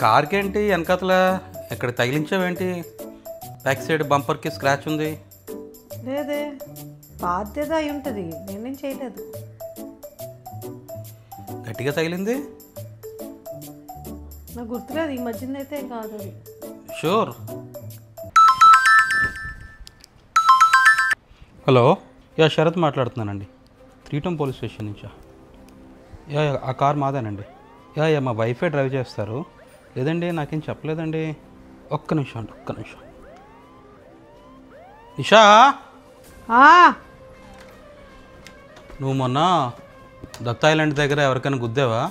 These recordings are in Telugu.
కార్కి ఏంటి వెనకాతల ఇక్కడ తగిలించావేంటి? బ్యాక్ సైడ్ బంపర్కి స్క్రాచ్ ఉంది. లేదే, బాధ్యత అయి ఉంటుంది, నేనేం చేయలేదు. గట్టిగా తగిలింది? నాకు గుర్తులేదు, ఈ మధ్యన అయితే కాదు అది. షూర్. హలో, శరత్ మాట్లాడుతున్నానండి, 3 Town పోలీస్ స్టేషన్ నుంచా. ఆ కార్ మాదేనండి. మా వైఫే డ్రైవ్ చేస్తారు. లేదండి, నాకేం చెప్పలేదండి. ఒక్క నిమిషం అండి, ఒక్క నిమిషం. నిషా, నువ్వు మొన్న దత్తా ఐలాండ్ దగ్గర ఎవరికైనా గుద్దావా?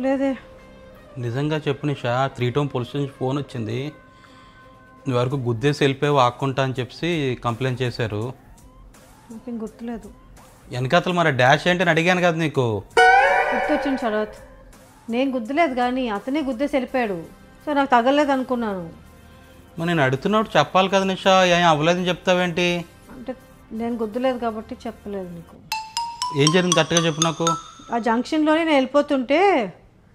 లేదే. నిజంగా చెప్పు నిషా, 3 Town పోలీస్ స్టేషన్ ఫోన్ వచ్చింది. నువ్వు వరకు గుద్దేసి వెళ్ళిపోయావు ఆక్కుంటా అని చెప్పి కంప్లైంట్ చేశారు. నాకేం గుర్తులేదు. వెనకాతలు మరి డాష్ ఏంటి అని అడిగాను కదా నీకు. గుర్తొచ్చింది శరత్, నేను గుద్దలేదు కానీ అతనే గుద్దేసి వెళ్ళిపోయాడు. సో నాకు తగలేదు అనుకున్నాను. మరి నేను అడుగుతున్నప్పుడు చెప్పాలి కదా నిషా, ఏం అవ్వలేదని చెప్తావేంటి? అంటే నేను గుద్దలేదు కాబట్టి చెప్పలేదు నీకు. ఏం జరిగింది కరెక్ట్గా చెప్పు నాకు. ఆ జంక్షన్లోనే నేను వెళ్ళిపోతుంటే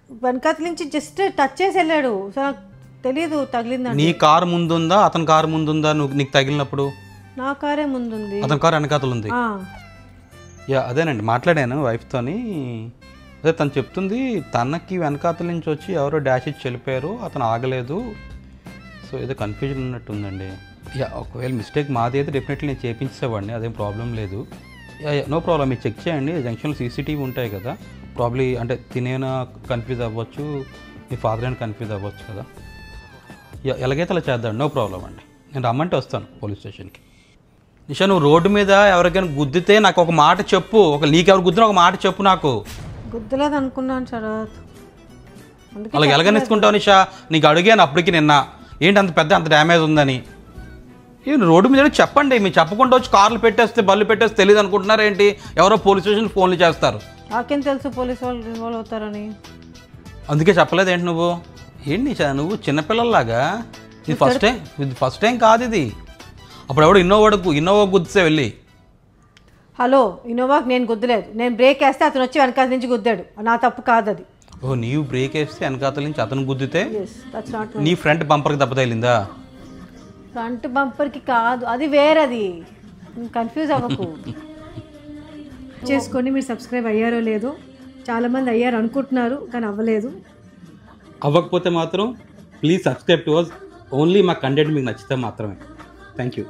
వెనకాతల నుంచి జస్ట్ టచ్ చేసి వెళ్ళాడు. సో నాకు తెలీదు తగిలిందని. నీ కారు ముందుందా అతని కారు ముందుందా నీకు తగిలినప్పుడు? నా కారే ముందుంది, అతని కారు వెనకాతలు ఉంది. అదేనండి, మాట్లాడాను వైఫ్తోని. అదే తను చెప్తుంది, తనకి వెనకాతల నుంచి వచ్చి ఎవరో డాష్ ఇచ్చి వెళ్ళిపోయారు, అతను ఆగలేదు. సో ఏదో కన్ఫ్యూజన్ ఉన్నట్టుందండి. ఒకవేళ మిస్టేక్ మాది అయితే డెఫినెట్లీ నేను చేయించేవాడిని, అదేం ప్రాబ్లం లేదు. నో ప్రాబ్లం, మీరు చెక్ చేయండి. జంక్షన్లో సీసీటీవీ ఉంటాయి కదా, ప్రాబ్లీ అంటే తినేనా కన్ఫ్యూజ్ అవ్వచ్చు, మీ ఫాదర్ అయినా కన్ఫ్యూజ్ అవ్వచ్చు కదా. ఎలాగైతే అలా చేద్దాం, నో ప్రాబ్లం అండి. నేను రమ్మంటే వస్తాను పోలీస్ స్టేషన్కి. నిషా, నువ్వు రోడ్డు మీద ఎవరికైనా గుద్దితే నాకు ఒక మాట చెప్పు. నీకెవరు గుద్దిన ఒక మాట చెప్పు నాకు. గుద్దలేదు అనుకున్నాను శరత్. అలా ఎలాగనిసుకుంటావు నిషా? నీకు అడిగాను అప్పటికి నిన్న, ఏంటి అంత డ్యామేజ్ ఉందని. రోడ్డు మీద చెప్పండి. మీరు చెప్పకుండా వచ్చి కార్లు పెట్టేస్తే బళ్ళు పెట్టేస్తే తెలియదు అనుకుంటున్నారు ఏంటి? ఎవరో పోలీస్ స్టేషన్ ఫోన్లు చేస్తారు. నాకేం తెలుసు పోలీసు వాళ్ళు ఇన్వాల్వ్ అవుతారని. అందుకే చెప్పలేదు ఏంటి నువ్వు? ఏంటి నిషా నువ్వు చిన్నపిల్లల్లాగా? ఇది ఫస్ట్ టైం కాదు ఇది. అప్పుడు ఎవడు ఇన్నోవా గుద్దితే వెళ్ళి. హలో, ఇన్నోవాకి నేను గుద్దలేదు. నేను బ్రేక్ వేస్తే అతను వచ్చి వెనకాల నుంచి గుద్దాడు, నా తప్పు కాదు అది. నీవు బ్రేక్ వేస్తే వెనకాతల నుంచి అతను గుద్దితే నీ ఫ్రంట్ ఫ్రంట్ బంపర్కి దెబ్బ తగిలిందా? ఫ్రంట్ బంపర్కి కాదు, అది వేరది. కన్ఫ్యూజ్ అవ్వకు. చేసుకోండి. మీరు సబ్స్క్రైబ్ అయ్యారో లేదో, చాలామంది అయ్యారు అనుకుంటున్నారు కానీ అవ్వలేదు. అవ్వకపోతే మాత్రం please subscribe to us. Only మా కంటెంట్ మీకు నచ్చితే మాత్రమే. Thank you.